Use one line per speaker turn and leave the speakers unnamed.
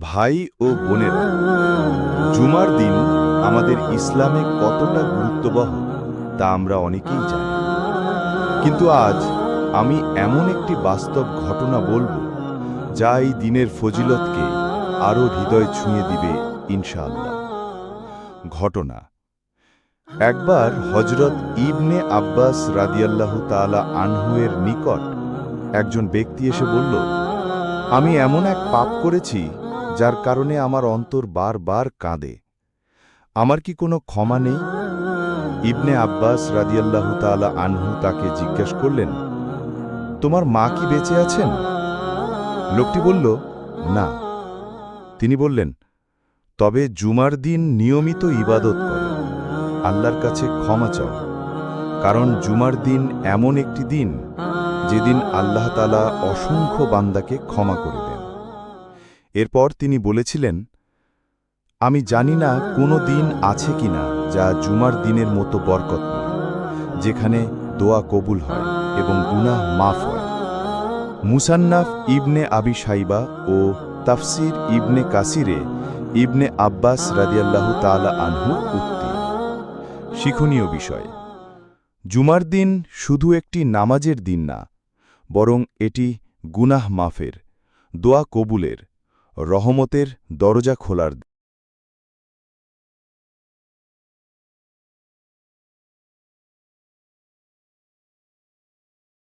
ভাই ও বোনেরা, জুমার দিন আমাদের ইসলামে কতটা গুরুত্ববহ তা আমরা অনেকেই জানি। কিন্তু আজ আমি এমন একটি বাস্তব ঘটনা বলবো যা এই দিনের ফজিলতকে আরও হৃদয় ছুঁয়ে দিবে ইনশাআল্লাহ। ঘটনা: একবার হজরত ইবনে আব্বাস রাদিয়াল্লাহু তাআলা আনহু-এর নিকট একজন ব্যক্তি এসে বলল, আমি এমন এক পাপ করেছি যার কারণে আমার অন্তর বারবার কাঁদে। আমার কি কোনো ক্ষমা নেই? ইবনে আব্বাস রাদিয়াল্লাহু তাআলা আনহু তাকে জিজ্ঞেস করলেন, তোমার মা কি বেঁচে আছেন? লোকটি বলল, না। তিনি বললেন, তবে জুমার দিন নিয়মিত ইবাদত করো, আল্লাহর কাছে ক্ষমা চাও, কারণ জুমার দিন এমন একটি দিন যেদিন আল্লাহ তাআলা অসংখ্য বান্দাকে ক্ষমা করে দেন। এরপর তিনি বলেছিলেন, আমি জানি না কোনো দিন আছে কিনা যা জুমার দিনের মতো বরকতময়, যেখানে দোয়া কবুল হয় এবং গুনাহ মাফ হয়। মুসান্নাফ ইবনে আবি শাইবা ও তাফসির ইবনে কাসিরে ইবনে আব্বাস রাদিয়াল্লাহু তাআলা আনহু উক্তি। শিক্ষণীয় বিষয়: জুমার দিন শুধু একটি নামাজের দিন না, বরং এটি গুনাহ মাফের, দোয়া কবুলের, রহমতের দরজা খোলার